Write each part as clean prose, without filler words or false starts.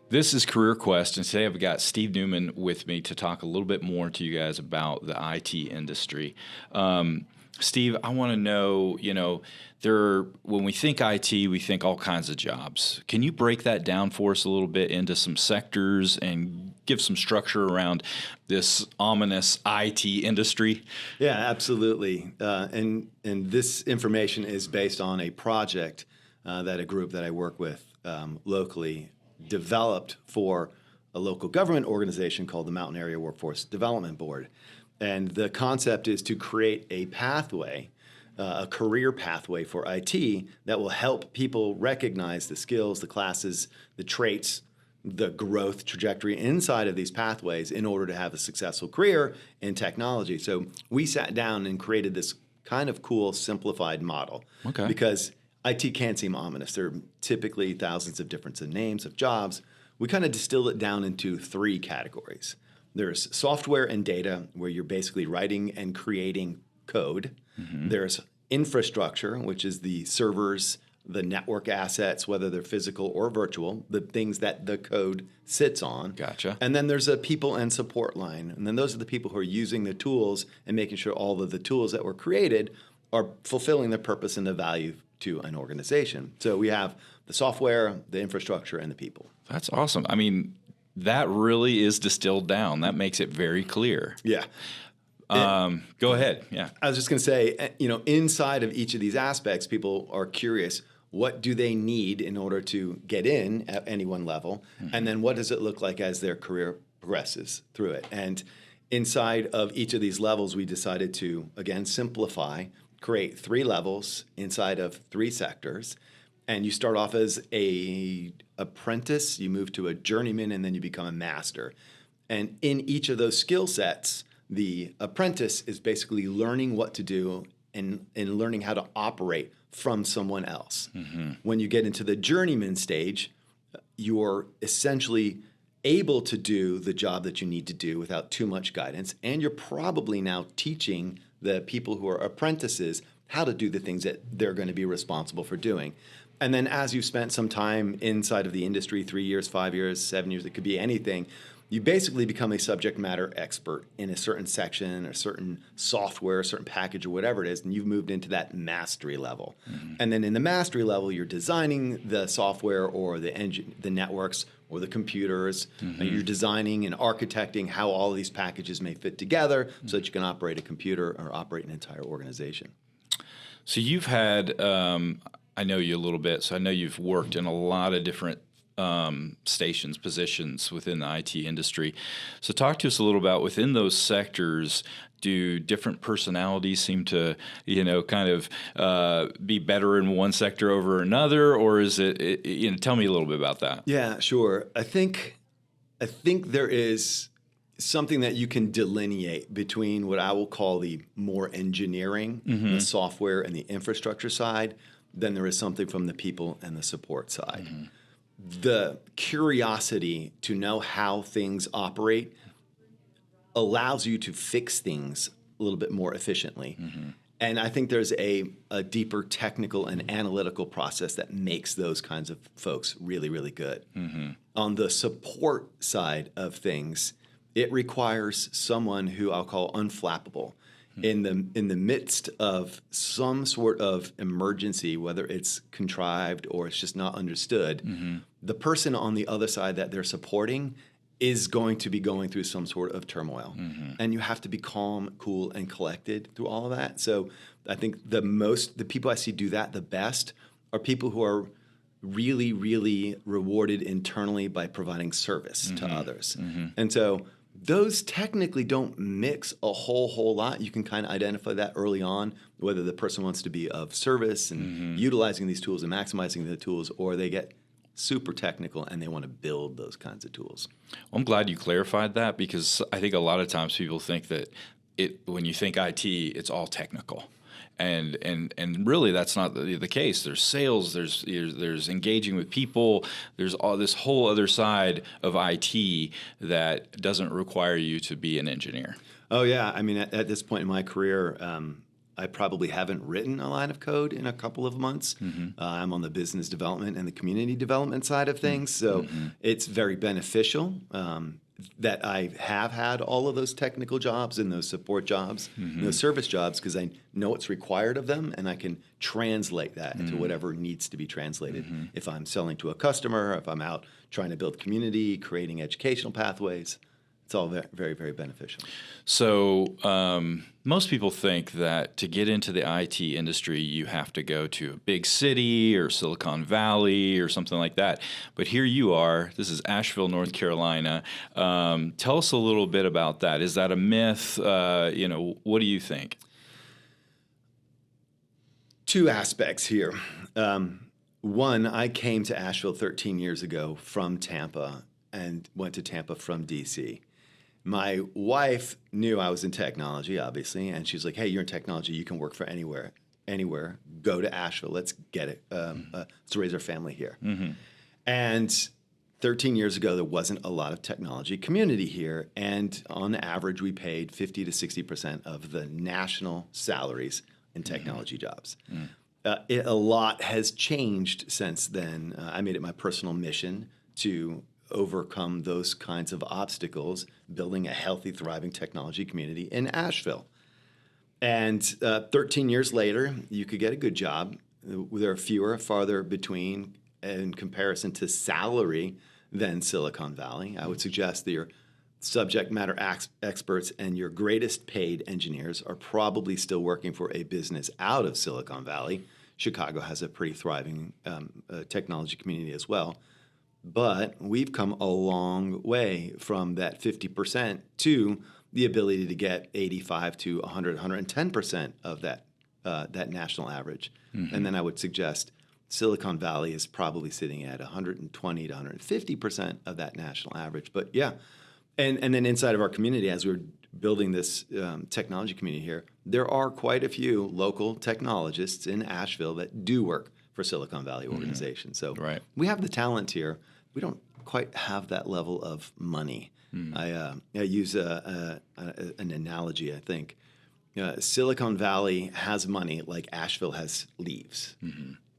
This is Career Quest, and today I've got Steve Newman with me to talk a little bit more to you guys about the IT industry. Steve, I want to know, when we think IT, we think all kinds of jobs. Can you break that down for us a little bit into some sectors and give some structure around this ominous IT industry? Yeah, absolutely. And this information is based on a project that a group that I work with locally developed for a local government organization called the Mountain Area Workforce Development Board. And the concept is to create a pathway, a career pathway for IT that will help people recognize the skills, the classes, the traits, the growth trajectory inside of these pathways in order to have a successful career in technology. So we sat down and created this kind of cool simplified model. Okay. Because IT can seem ominous. There are typically thousands of different names of jobs. We kind of distilled it down into three categories. There's software and data, where you're basically writing and creating code. Mm-hmm. There's infrastructure, which is the servers, the network assets, whether they're physical or virtual, the things that the code sits on. Gotcha. And then there's a people and support line. And then those are the people who are using the tools and making sure all of the tools that were created are fulfilling the purpose and the value to an organization. So we have the software, the infrastructure, and the people. That's awesome. I mean, that really is distilled down. That makes it very clear. Yeah. Go ahead. Yeah. I was just going to say, inside of each of these aspects, people are curious, what do they need in order to get in at any one level? Mm-hmm. And then what does it look like as their career progresses through it? And inside of each of these levels, we decided to, again, simplify, create 3 levels inside of 3 sectors. And you start off as a apprentice, you move to a journeyman, and then you become a master. And in each of those skill sets, the apprentice is basically learning what to do and learning how to operate from someone else. Mm-hmm. When you get into the journeyman stage, you're essentially able to do the job that you need to do without too much guidance, and you're probably now teaching the people who are apprentices how to do the things that they're going to be responsible for doing. And then as you've spent some time inside of the industry, 3 years, 5 years, 7 years, it could be anything, you basically become a subject matter expert in a certain section or certain software, a certain package or whatever it is, and you've moved into that mastery level. Mm-hmm. And then in the mastery level, you're designing the software or the networks or the computers. Mm-hmm. And you're designing and architecting how all of these packages may fit together so that you can operate a computer or operate an entire organization. So you've had, I know you a little bit, so I know you've worked in a lot of different stations, positions within the IT industry. So talk to us a little about within those sectors, do different personalities seem to, kind of be better in one sector over another, or is it tell me a little bit about that. Yeah, sure. I think there is something that you can delineate between what I will call the more engineering, mm-hmm. the software and the infrastructure side, than there is something from the people and the support side. Mm-hmm. The curiosity to know how things operate allows you to fix things a little bit more efficiently. Mm-hmm. And I think there's a deeper technical and analytical process that makes those kinds of folks really, really good. Mm-hmm. On the support side of things, it requires someone who I'll call unflappable. In the midst of some sort of emergency, whether it's contrived or it's just not understood, mm-hmm. the person on the other side that they're supporting is going to be going through some sort of turmoil. Mm-hmm. And you have to be calm, cool, and collected through all of that. So I think the people I see do that the best are people who are really, really rewarded internally by providing service mm-hmm. to others. Mm-hmm. And so those technically don't mix a whole lot. You can kind of identify that early on, whether the person wants to be of service and mm-hmm. utilizing these tools and maximizing the tools, or they get super technical and they want to build those kinds of tools. Well, I'm glad you clarified that, because I think a lot of times people think that when you think IT, it's all technical. And really, that's not the case. There's sales, there's engaging with people, there's all this whole other side of IT that doesn't require you to be an engineer. Oh yeah, I mean, at this point in my career, I probably haven't written a line of code in a couple of months. I'm on the business development and the community development side of things, so it's very beneficial that I have had all of those technical jobs and those support jobs, and those service jobs, because I know what's required of them, and I can translate that into whatever needs to be translated. If I'm selling to a customer, if I'm out trying to build community, creating educational pathways, it's all very, very, very beneficial. So most people think that to get into the IT industry, you have to go to a big city or Silicon Valley or something like that. But here you are. This is Asheville, North Carolina. Tell us a little bit about that. Is that a myth? What do you think? Two aspects here. One, I came to Asheville 13 years ago from Tampa and went to Tampa from DC. My wife knew I was in technology, obviously, and she's like, hey, you're in technology. You can work for anywhere. Go to Asheville. Let's get it. Let's raise our family here. And 13 years ago, there wasn't a lot of technology community here. And on average, we paid 50 to 60% of the national salaries in technology jobs. A lot has changed since then. I made it my personal mission to overcome those kinds of obstacles, building a healthy, thriving technology community in Asheville. And 13 years later, you could get a good job. There are fewer, farther between in comparison to salary than Silicon Valley. I would suggest that your subject matter experts and your greatest paid engineers are probably still working for a business out of Silicon Valley. Chicago has a pretty thriving technology community as well. But we've come a long way from that 50% to the ability to get 85 to 100, 110% of that national average. And then I would suggest Silicon Valley is probably sitting at 120 to 150% of that national average. But yeah, and then inside of our community, as we're building this technology community here, there are quite a few local technologists in Asheville that do work for Silicon Valley organizations. So we have the talent here. We don't quite have that level of money. I use an analogy, I think. Silicon Valley has money like Asheville has leaves.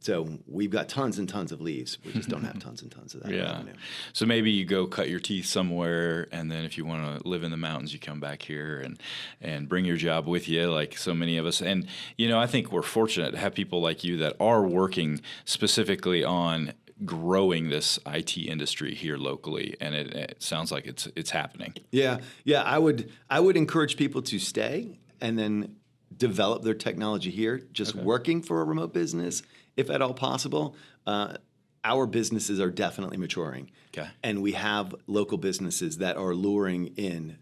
So we've got tons and tons of leaves. We just don't have tons and tons of that revenue. So maybe you go cut your teeth somewhere, and then if you want to live in the mountains, you come back here and bring your job with you, like so many of us. And, I think we're fortunate to have people like you that are working specifically on growing this IT industry here locally, and it sounds like it's happening. Yeah. I would encourage people to stay and then develop their technology here, just working for a remote business, if at all possible. Our businesses are definitely maturing. And we have local businesses that are luring in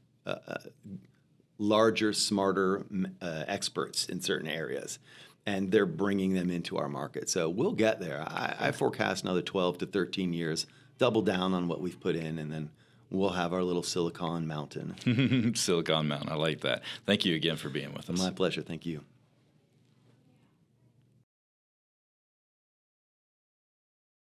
larger, smarter experts in certain areas. And they're bringing them into our market. So we'll get there. I forecast another 12 to 13 years, double down on what we've put in, and then we'll have our little Silicon Mountain. Silicon Mountain. I like that. Thank you again for being with us. My pleasure. Thank you.